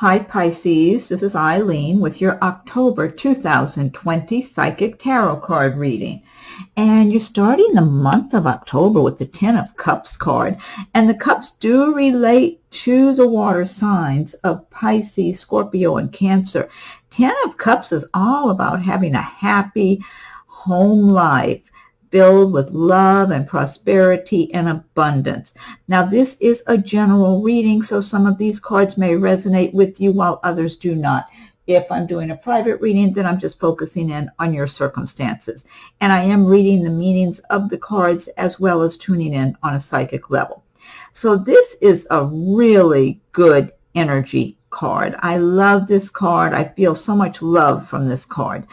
Hi Pisces, this is Eileen with your October 2020 Psychic Tarot card reading. And you're starting the month of October with the Ten of Cups card. And the cups do relate to the water signs of Pisces, Scorpio, and Cancer. Ten of Cups is all about having a happy home life filled with love and prosperity and abundance. Now, this is a general reading, so some of these cards may resonate with you while others do not. If I'm doing a private reading, then I'm just focusing in on your circumstances. And I am reading the meanings of the cards as well as tuning in on a psychic level. So this is a really good energy card. I love this card. I feel so much love from this card.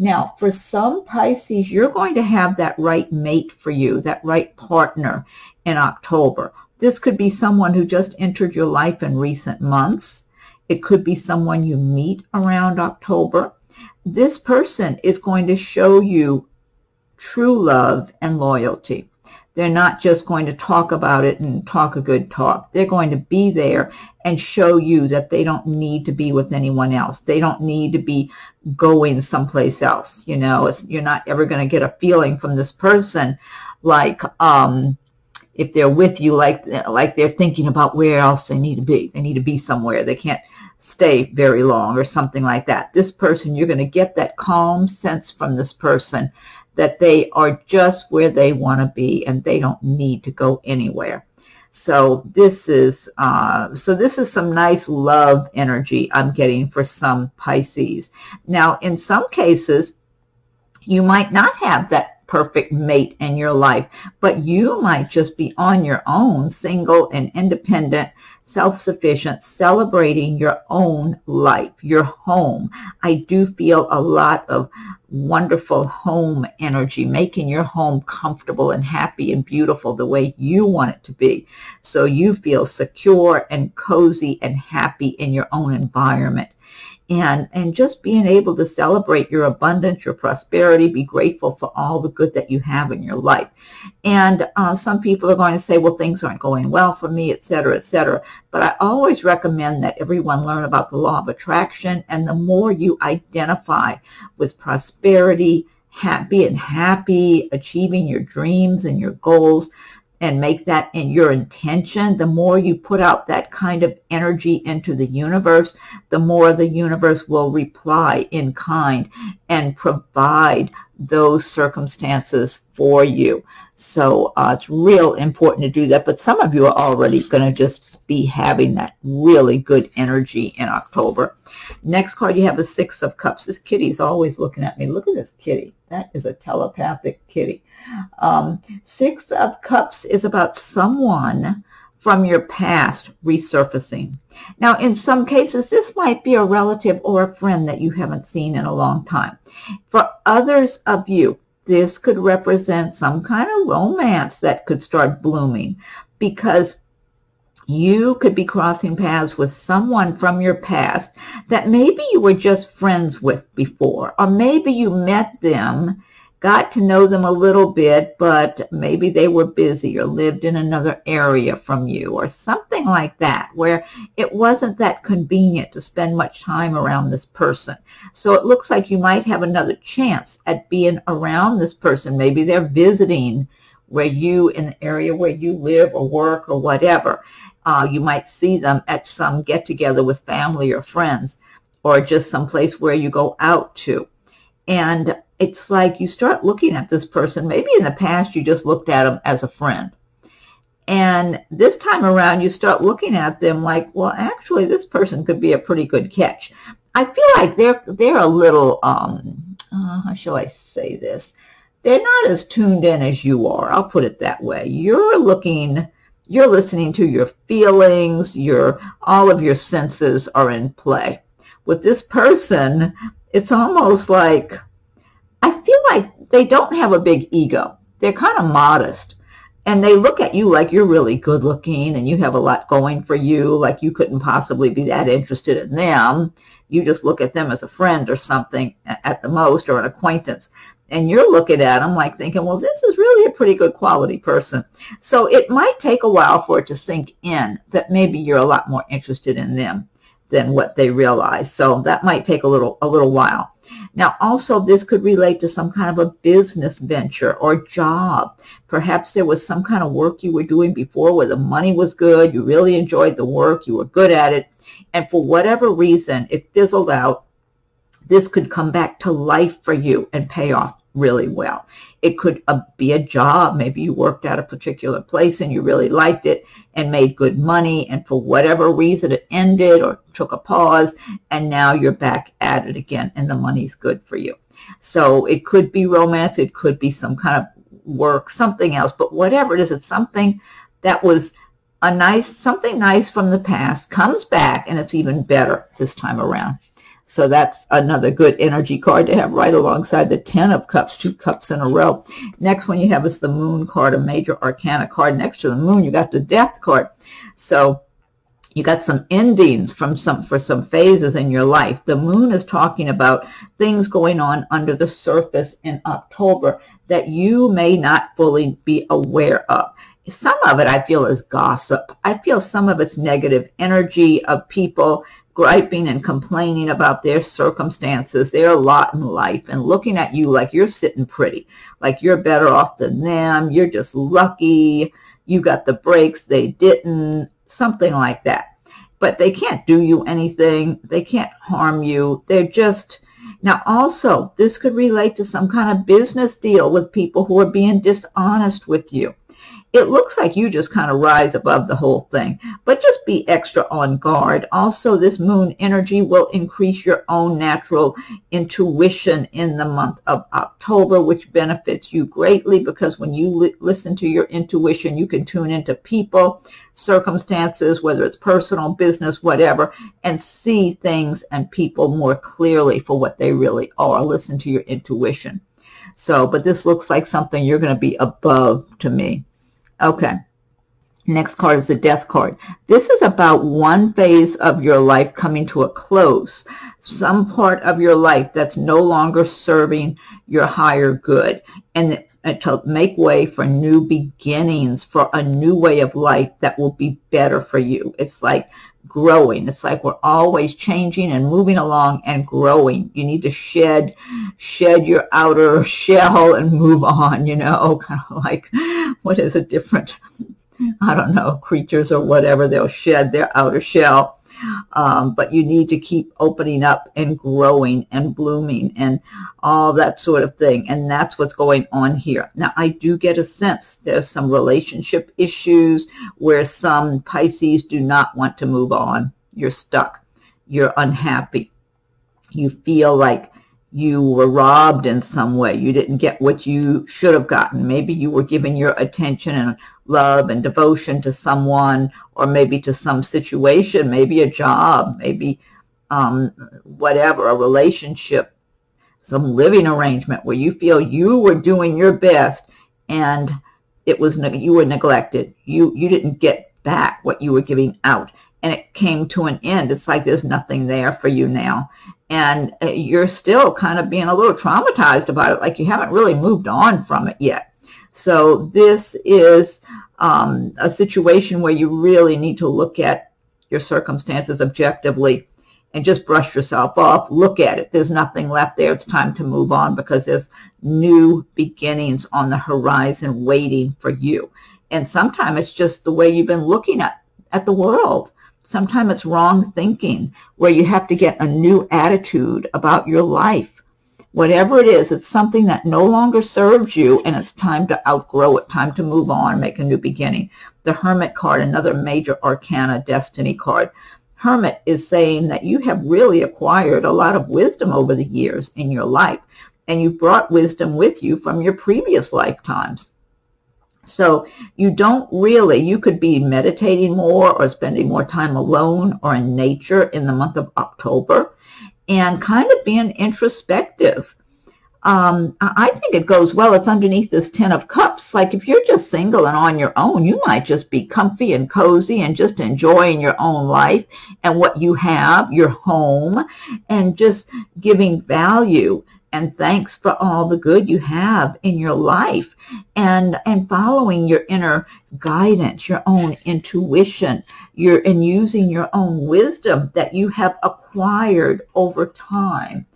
Now, for some Pisces, you're going to have that right mate for you, that right partner in October. This could be someone who just entered your life in recent months. It could be someone you meet around October. This person is going to show you true love and loyalty. They're not just going to talk about it and talk a good talk. They're going to be there and show you that they don't need to be with anyone else. They don't need to be going someplace else. You know, you're not ever going to get a feeling from this person like if they're with you, like they're thinking about where else they need to be. They need to be somewhere. They can't stay very long or something like that. This person, you're going to get that calm sense from this person that they are just where they want to be and they don't need to go anywhere. So this is some nice love energy I'm getting for some Pisces. Now, in some cases, you might not have that perfect mate in your life, but you might just be on your own, single and independent, self-sufficient, celebrating your own life, your home. I do feel a lot of wonderful home energy, making your home comfortable and happy and beautiful the way you want it to be. So you feel secure and cozy and happy in your own environment. And just being able to celebrate your abundance, your prosperity, be grateful for all the good that you have in your life. And some people are going to say, well, things aren't going well for me, etc., etc. But I always recommend that everyone learn about the law of attraction. And the more you identify with prosperity, being happy, achieving your dreams and your goals, and make that in your intention, the more you put out that kind of energy into the universe, the more the universe will reply in kind and provide those circumstances for you. So it's real important to do that. But some of you are already going to just be having that really good energy in October. Next card, you have a Six of Cups. This kitty's always looking at me. Look at this kitty. That is a telepathic kitty. Six of Cups is about someone from your past resurfacing. Now, in some cases, this might be a relative or a friend that you haven't seen in a long time. For others of you, this could represent some kind of romance that could start blooming, because you could be crossing paths with someone from your past that maybe you were just friends with before, or maybe you met them, got to know them a little bit, but maybe they were busy or lived in another area from you or something like that, where it wasn't that convenient to spend much time around this person. So it looks like you might have another chance at being around this person. Maybe they're visiting where you, in the area where you live or work or whatever. You might see them at some get-together with family or friends, or just someplace where you go out to. And it's like you start looking at this person. Maybe in the past you just looked at them as a friend. And this time around you start looking at them like, well, actually this person could be a pretty good catch. I feel like they're a little, how shall I say this? They're not as tuned in as you are. I'll put it that way. You're listening to your feelings, all of your senses are in play. With this person, it's almost like, I feel like they don't have a big ego. They're kind of modest. And they look at you like you're really good looking and you have a lot going for you, like you couldn't possibly be that interested in them. You just look at them as a friend or something at the most, or an acquaintance. And you're looking at them like thinking, well, this is really a pretty good quality person. So it might take a while for it to sink in that maybe you're a lot more interested in them. than what they realize. So that might take a little while. Now, also, this could relate to some kind of a business venture or job. Perhaps there was some kind of work you were doing before where the money was good, you really enjoyed the work, you were good at it, and for whatever reason, it fizzled out. This could come back to life for you and pay off really well. It could be a job. Maybe you worked at a particular place and you really liked it and made good money, and for whatever reason it ended or took a pause, and now you're back at it again and the money's good for you. So it could be romance, it could be some kind of work, something else, but whatever it is, it's something that was something nice from the past comes back, and it's even better this time around. So that's another good energy card to have right alongside the 10 of Cups, 2 cups in a row. Next one you have is the Moon card, a major arcana card. Next to the Moon, you got the Death card. So you got some endings for some phases in your life. The Moon is talking about things going on under the surface in October that you may not fully be aware of. Some of it I feel is gossip. I feel some of it's negative energy of people griping and complaining about their circumstances, their lot in life, and looking at you like you're sitting pretty, like you're better off than them, you're just lucky, you got the breaks, they didn't, something like that. But they can't do you anything, they can't harm you, they're just... Now also, this could relate to some kind of business deal with people who are being dishonest with you. It looks like you just kind of rise above the whole thing, but just be extra on guard. Also, this Moon energy will increase your own natural intuition in the month of October, which benefits you greatly, because when you listen to your intuition, you can tune into people, circumstances, whether it's personal, business, whatever, and see things and people more clearly for what they really are. Listen to your intuition. So, but this looks like something you're going to be above to me. Okay, next card is the Death card. This is about one phase of your life coming to a close. Some part of your life that's no longer serving your higher good, and to make way for new beginnings, for a new way of life that will be better for you. It's like growing. It's like we're always changing and moving along and growing. You need to shed your outer shell and move on, you know, kind of like, what is it, different, I don't know, creatures or whatever, they'll shed their outer shell. But you need to keep opening up and growing and blooming and all that sort of thing. And that's what's going on here. Now, I do get a sense there's some relationship issues where some Pisces do not want to move on. You're stuck. You're unhappy. You feel like you were robbed in some way. You didn't get what you should have gotten. Maybe you were giving your attention and love and devotion to someone, or maybe to some situation, maybe a job, maybe whatever, a relationship, some living arrangement where you feel you were doing your best and you were neglected. You didn't get back what you were giving out, and it came to an end. It's like there's nothing there for you now. And you're still kind of being a little traumatized about it, like you haven't really moved on from it yet. So this is a situation where you really need to look at your circumstances objectively and just brush yourself off. Look at it. There's nothing left there. It's time to move on, because there's new beginnings on the horizon waiting for you. And sometimes it's just the way you've been looking at the world. Sometimes it's wrong thinking, where you have to get a new attitude about your life. Whatever it is, it's something that no longer serves you, and it's time to outgrow it, time to move on, make a new beginning. The Hermit card, another major arcana destiny card. Hermit is saying that you have really acquired a lot of wisdom over the years in your life, and you brought wisdom with you from your previous lifetimes. So you could be meditating more or spending more time alone or in nature in the month of October, and kind of being introspective. I think it goes well. It's underneath this 10 of Cups. Like if you're just single and on your own, you might just be comfy and cozy and just enjoying your own life and what you have, your home, and just giving value and thanks for all the good you have in your life, and following your inner guidance, your own intuition, and using your own wisdom that you have acquired over time.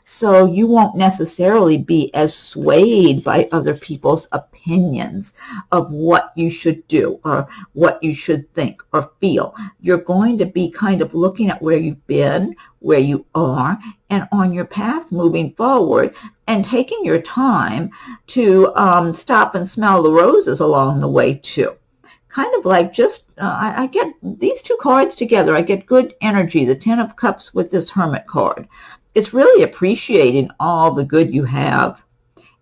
So you won't necessarily be as swayed by other people's opinions of what you should do or what you should think or feel. You're going to be kind of looking at where you've been, where you are, and on your path moving forward, and taking your time to stop and smell the roses along the way too. Kind of like just, I get these two cards together, I get good energy, the Ten of Cups with this Hermit card. It's really appreciating all the good you have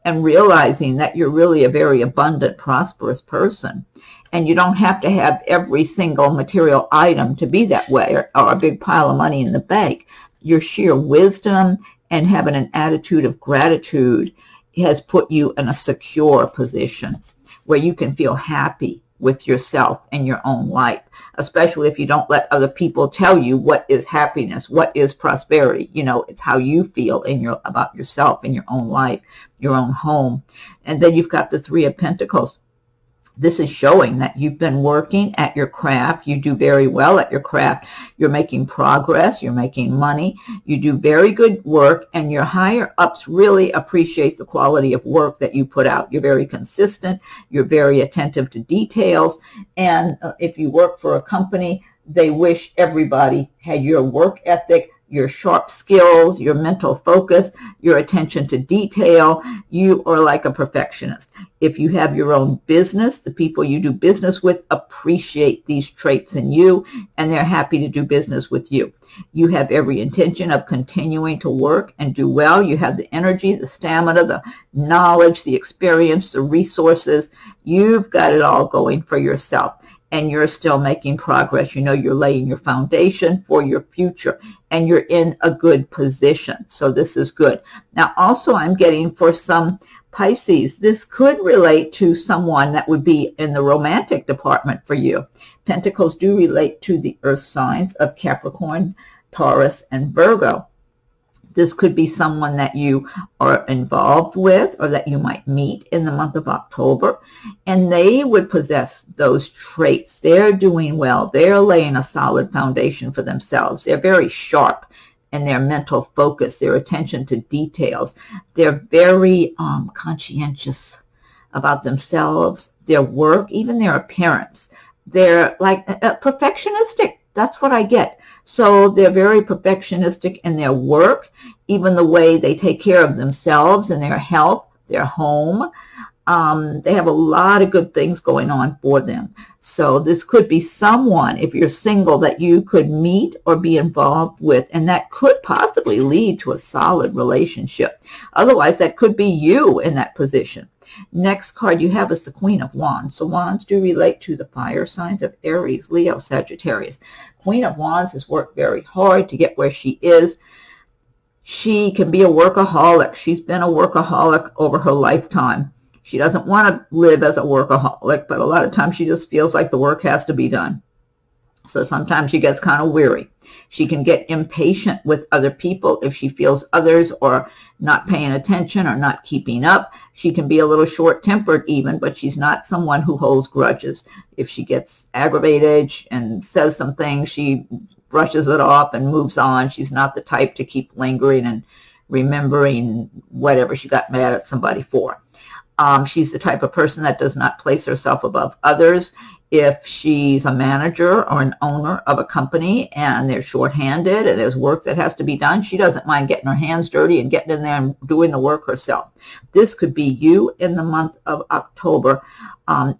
and realizing that you're really a very abundant, prosperous person. And you don't have to have every single material item to be that way, or a big pile of money in the bank. Your sheer wisdom and having an attitude of gratitude has put you in a secure position where you can feel happy with yourself and your own life, especially if you don't let other people tell you what is happiness, what is prosperity. You know, it's how you feel about yourself in your own life, your own home. And then you've got the Three of Pentacles. This is showing that you've been working at your craft. You do very well at your craft. You're making progress. You're making money. You do very good work, and your higher ups really appreciate the quality of work that you put out. You're very consistent. You're very attentive to details. And if you work for a company, they wish everybody had your work ethic, your sharp skills, your mental focus, your attention to detail. You are like a perfectionist. If you have your own business, the people you do business with appreciate these traits in you, and they're happy to do business with you. You have every intention of continuing to work and do well. You have the energy, the stamina, the knowledge, the experience, the resources. You've got it all going for yourself. And you're still making progress. You know, you're laying your foundation for your future, and you're in a good position. So this is good. Now, also, I'm getting for some Pisces, this could relate to someone that would be in the romantic department for you. Pentacles do relate to the earth signs of Capricorn, Taurus, and Virgo. This could be someone that you are involved with or that you might meet in the month of October, and they would possess those traits. They're doing well. They're laying a solid foundation for themselves. They're very sharp in their mental focus, their attention to details. They're very conscientious about themselves, their work, even their appearance. They're like perfectionistic. That's what I get. So they're very perfectionistic in their work, even the way they take care of themselves and their health, their home. They have a lot of good things going on for them. So this could be someone, if you're single, that you could meet or be involved with, and that could possibly lead to a solid relationship. Otherwise, that could be you in that position. Next card you have is the Queen of Wands. So Wands do relate to the fire signs of Aries, Leo, Sagittarius. Queen of Wands has worked very hard to get where she is. She can be a workaholic. She's been a workaholic over her lifetime. She doesn't want to live as a workaholic, but a lot of times she just feels like the work has to be done. So sometimes she gets kind of weary. She can get impatient with other people if she feels others are not paying attention or not keeping up. She can be a little short-tempered even, but she's not someone who holds grudges. If she gets aggravated and says some things, she brushes it off and moves on. She's not the type to keep lingering and remembering whatever she got mad at somebody for. She's the type of person that does not place herself above others. If she's a manager or an owner of a company and they're shorthanded and there's work that has to be done, she doesn't mind getting her hands dirty and getting in there and doing the work herself. This could be you in the month of October,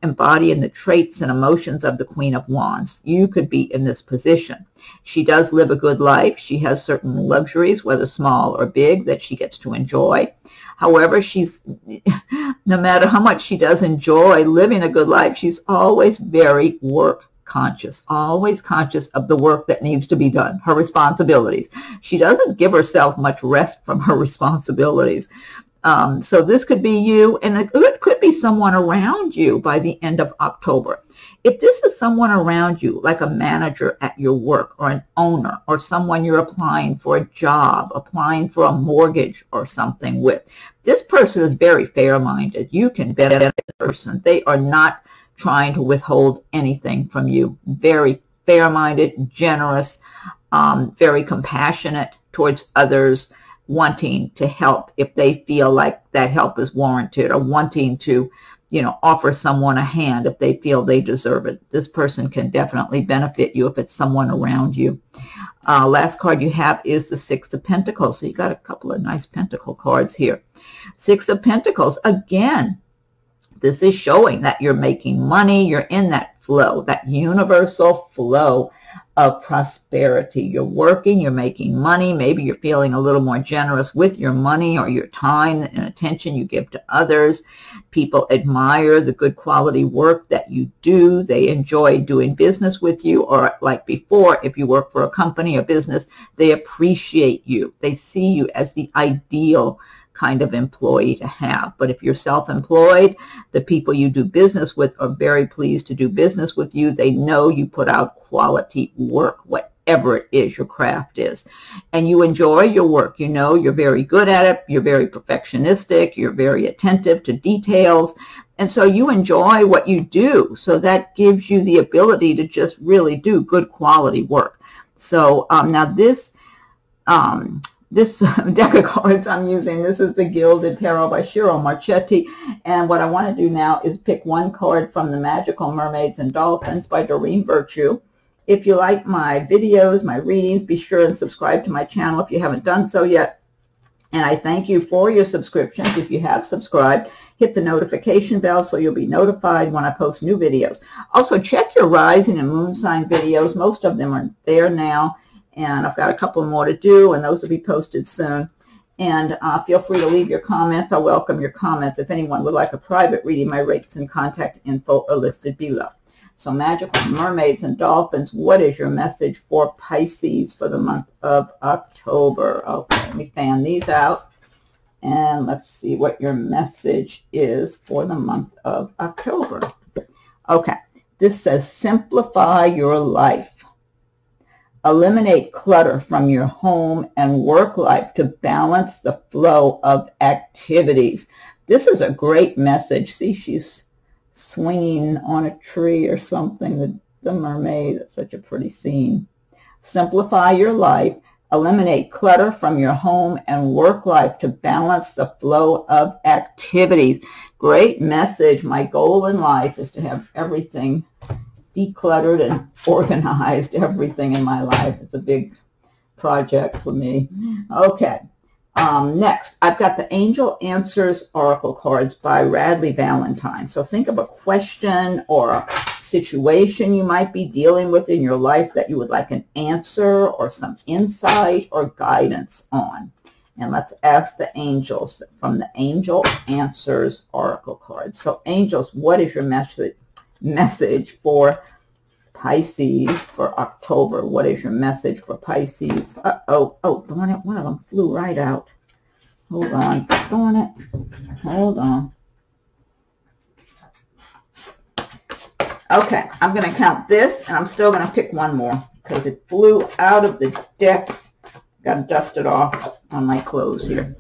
embodying the traits and emotions of the Queen of Wands. You could be in this position. She does live a good life. She has certain luxuries, whether small or big, that she gets to enjoy. However, no matter how much she does enjoy living a good life, she's always very work conscious, always conscious of the work that needs to be done, her responsibilities. She doesn't give herself much rest from her responsibilities. So this could be you, and it could be someone around you by the end of October. If this is someone around you, like a manager at your work or an owner or someone you're applying for a job, applying for a mortgage or something with, this person is very fair-minded. You can bet on this person. They are not trying to withhold anything from you. Very fair-minded, generous, very compassionate towards others, wanting to help if they feel like that help is warranted, or wanting to, you know, offer someone a hand if they feel they deserve it. This person can definitely benefit you if it's someone around you. Last card you have is the Six of Pentacles. So you got a couple of nice pentacle cards here. Six of Pentacles, again, this is showing that you're making money. You're in that flow, that universal flow of prosperity. You're working, you're making money. Maybe you're feeling a little more generous with your money or your time and attention you give to others. People admire the good quality work that you do. They enjoy doing business with you, or like before, if you work for a company or business, they appreciate you. They see you as the ideal kind of employee to have. But if you're self-employed, the people you do business with are very pleased to do business with you. They know you put out quality work, whatever it is your craft is, and you enjoy your work. You know you're very good at it. You're very perfectionistic. You're very attentive to details, and so you enjoy what you do. So that gives you the ability to just really do good quality work. So now this deck of cards I'm using, this is the Gilded Tarot by Ciro, Marchetti. And what I want to do now is pick one card from the Magical Mermaids and Dolphins by Doreen Virtue. If you like my videos, my readings, be sure and subscribe to my channel if you haven't done so yet. And I thank you for your subscriptions. If you have subscribed, hit the notification bell so you'll be notified when I post new videos. Also, check your rising and moon sign videos. Most of them are there now, and I've got a couple more to do, and those will be posted soon. And feel free to leave your comments. I welcome your comments. If anyone would like a private reading, my rates and contact info are listed below. So Magical Mermaids and Dolphins, what is your message for Pisces for the month of October? Okay, let me fan these out, and let's see what your message is for the month of October. Okay, this says simplify your life. Eliminate clutter from your home and work life to balance the flow of activities. This is a great message. See, she's swinging on a tree or something, the mermaid. That's such a pretty scene. Simplify your life. Eliminate clutter from your home and work life to balance the flow of activities. Great message. My goal in life is to have everything decluttered and organized, everything in my life. It's a big project for me. Okay. Next, I've got the Angel Answers Oracle cards by Radleigh Valentine. So think of a question or a situation you might be dealing with in your life that you would like an answer or some insight or guidance on. And let's ask the angels from the Angel Answers Oracle cards. So angels, what is your message for Pisces for October? What is your message for Pisces? Oh, darn it, one of them flew right out. Hold on, darn it. Hold on. Okay, I'm going to count this, and I'm still going to pick one more because it flew out of the deck. Got to dust it off on my clothes here.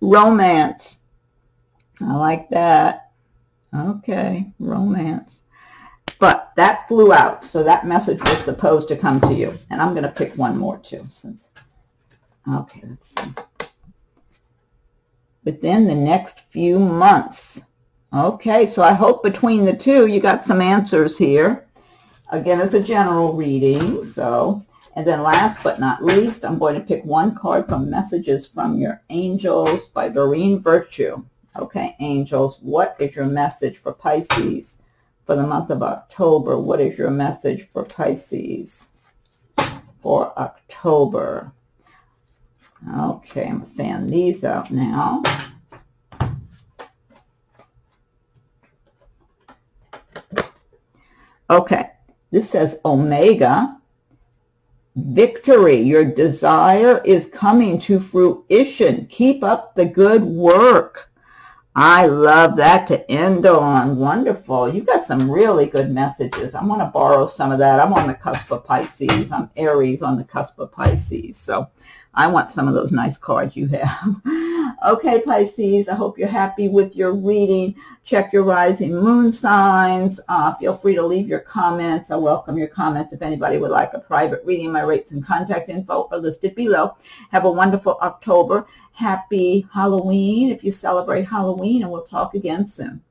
Romance. I like that. Okay, romance. But that flew out, so that message was supposed to come to you. And I'm going to pick one more, too. Okay, let's see. Within the next few months. Okay, so I hope between the two you got some answers here. Again, it's a general reading, so... And then last but not least, I'm going to pick one card from Messages from Your Angels by Doreen Virtue. Okay, angels, what is your message for Pisces for the month of October? What is your message for Pisces for October? Okay, I'm going to fan these out now. Okay, this says Omega. Victory, your desire is coming to fruition. Keep up the good work. I love that to end on. Wonderful. You got some really good messages. I want to borrow some of that. I'm on the cusp of Pisces. I'm Aries on the cusp of Pisces. So I want some of those nice cards you have. Okay, Pisces, I hope you're happy with your reading. Check your rising moon signs. Feel free to leave your comments. I welcome your comments. If anybody would like a private reading, my rates and contact info are listed below. Have a wonderful October. Happy Halloween if you celebrate Halloween, and we'll talk again soon.